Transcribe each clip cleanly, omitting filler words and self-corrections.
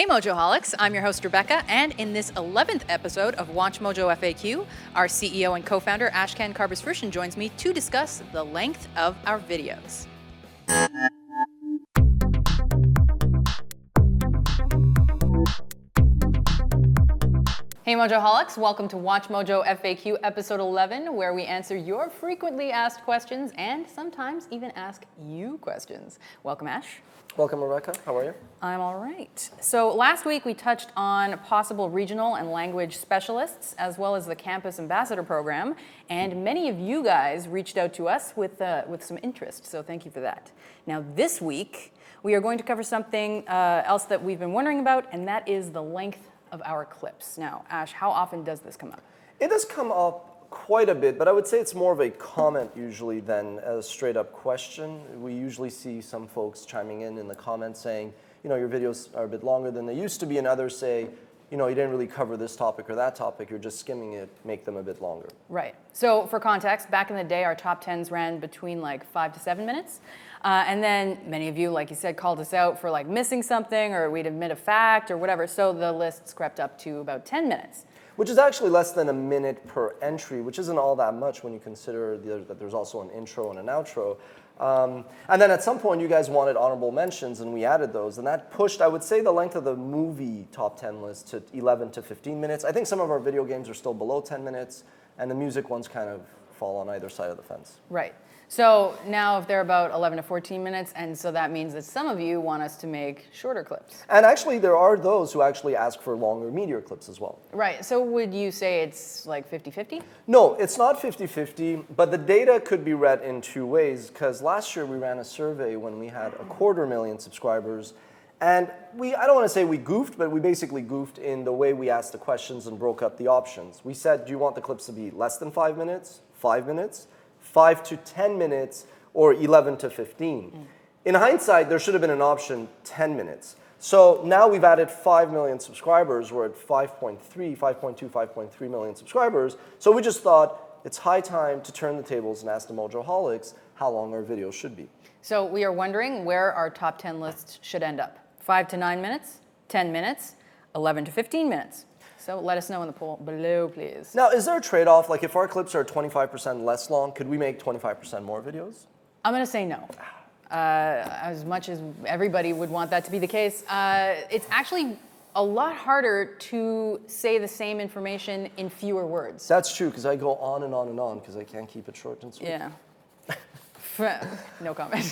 Mojoholics, I'm your host Rebecca, and in this 11th episode of WatchMojo.FAQ, our CEO and co-founder Ashkan Karbasfrooshan joins me to discuss the length of our videos. Hey Mojoholics, welcome to WatchMojo.FAQ episode 11, where we answer your frequently asked questions and sometimes even ask you questions. Welcome, Ash. Welcome, Rebecca. How are you? I'm all right. So last week we touched on possible regional and language specialists, as well as the Campus Ambassador Program, and many of you guys reached out to us with some interest, so thank you for that. Now this week, we are going to cover something else that we've been wondering about, and that is the length of our clips. Now, Ash, how often does this come up? It does come up quite a bit, but I would say it's more of a comment usually than a straight up question. We usually see some folks chiming in the comments saying, you know, your videos are a bit longer than they used to be, and others say, you know, you didn't really cover this topic or that topic, you're just skimming it, make them a bit longer. Right. So for context, back in the day, our top 10s ran between like 5 to 7 minutes. And then many of you, like you said, called us out for like missing something or we'd admit a fact or whatever. So the lists crept up to about 10 minutes. Which is actually less than a minute per entry, which isn't all that much when you consider that there's also an intro and an outro. And then at some point you guys wanted honorable mentions and we added those, and that pushed, I would say, the length of the movie top 10 list to 11 to 15 minutes. I think some of our video games are still below 10 minutes, and the music ones kind of fall on either side of the fence. Right. So now if they're about 11 to 14 minutes, and so that means that some of you want us to make shorter clips. And actually there are those who actually ask for longer, meatier clips as well. Right, so would you say it's like 50-50? No, it's not 50-50, but the data could be read in two ways, because last year we ran a survey when we had 250,000 subscribers, and I don't want to say we goofed, but we basically goofed in the way we asked the questions and broke up the options. We said, do you want the clips to be less than 5 minutes, 5 minutes, 5 to 10 minutes, or 11 to 15. In hindsight, there should have been an option 10 minutes. So now we've added 5 million subscribers. We're at 5.3, 5.2, 5.3 million subscribers. So we just thought it's high time to turn the tables and ask the Mojoholics how long our videos should be. So we are wondering where our top 10 lists should end up. 5 to 9 minutes, 10 minutes, 11 to 15 minutes. So let us know in the poll below, please. Now, is there a trade-off? Like if our clips are 25% less long, could we make 25% more videos? I'm going to say no. As much as everybody would want that to be the case, it's actually a lot harder to say the same information in fewer words. That's true, because I go on and on and on because I can't keep it short and sweet. Yeah. No comment.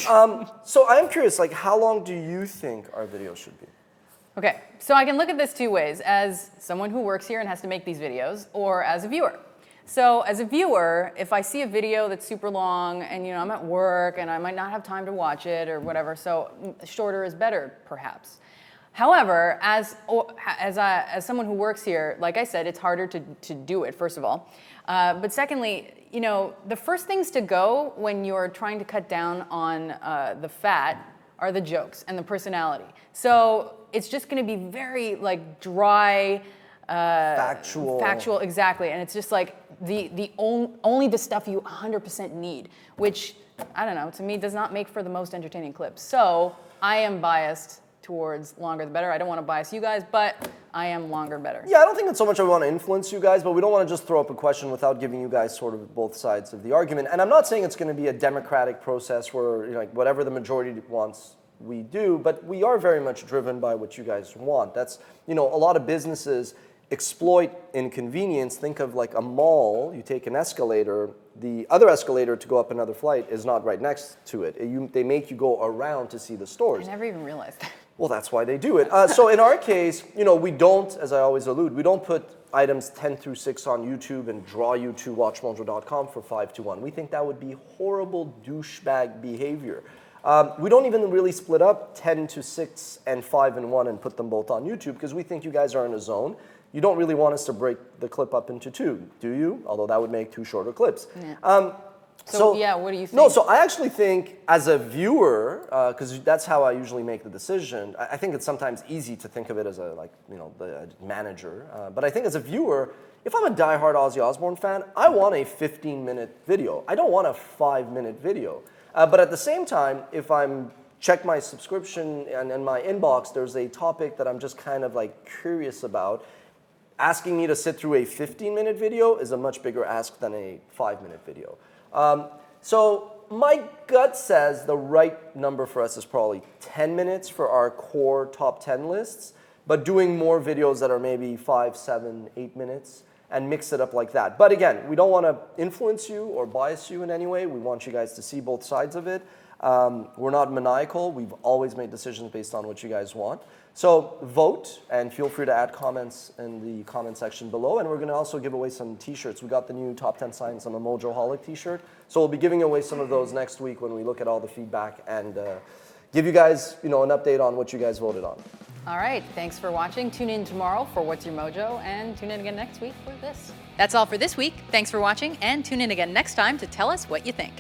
So I'm curious, like, how long do you think our videos should be? Okay, so I can look at this two ways, as someone who works here and has to make these videos, or as a viewer. So as a viewer, if I see a video that's super long and you know I'm at work and I might not have time to watch it or whatever, so shorter is better, perhaps. However, as someone who works here, like I said, it's harder to do it, first of all. But secondly, you know, the first things to go when you're trying to cut down on the fat are the jokes and the personality. So it's just going to be very like dry, factual, exactly. And it's just like only the stuff you 100% need, which I don't know, to me does not make for the most entertaining clips. So I am biased towards longer the better. I don't want to bias you guys, but I am longer better. Yeah, I don't think it's so much that we want to influence you guys, but we don't want to just throw up a question without giving you guys sort of both sides of the argument. And I'm not saying it's going to be a democratic process where, you know, like whatever the majority wants, we do, but we are very much driven by what you guys want. That's, you know, a lot of businesses exploit inconvenience. Think of like a mall, you take an escalator, the other escalator to go up another flight is not right next to it. They make you go around to see the stores. I never even realized that. Well, that's why they do it. So in our case, you know, we don't, as I always allude, we don't put items 10 through 6 on YouTube and draw you to WatchMojo.com for 5 to 1. We think that would be horrible douchebag behavior. We don't even really split up 10 to 6 and 5 and 1 and put them both on YouTube because we think you guys are in a zone. You don't really want us to break the clip up into 2, do you? Although that would make 2 shorter clips. Yeah. So yeah, what do you think? No, so I actually think as a viewer, because that's how I usually make the decision, I think it's sometimes easy to think of it as a, like, you know, the manager. But I think as a viewer, if I'm a diehard Ozzy Osbourne fan, I want a 15-minute video. I don't want a 5-minute video. But at the same time, if I'm check my subscription and my inbox, there's a topic that I'm just kind of like curious about. Asking me to sit through a 15-minute video is a much bigger ask than a 5-minute video. So my gut says the right number for us is probably 10 minutes for our core top 10 lists, but doing more videos that are maybe 5, 7, 8 minutes and mix it up like that. But again, we don't want to influence you or bias you in any way. We want you guys to see both sides of it. We're not maniacal. We've always made decisions based on what you guys want. So vote, and feel free to add comments in the comment section below. And we're going to also give away some t-shirts. We got the new Top 10 Science on the Mojoholic t-shirt. So we'll be giving away some of those next week when we look at all the feedback and give you guys an update on what you guys voted on. All right, thanks for watching. Tune in tomorrow for What's Your Mojo, and tune in again next week for this. That's all for this week. Thanks for watching, and tune in again next time to tell us what you think.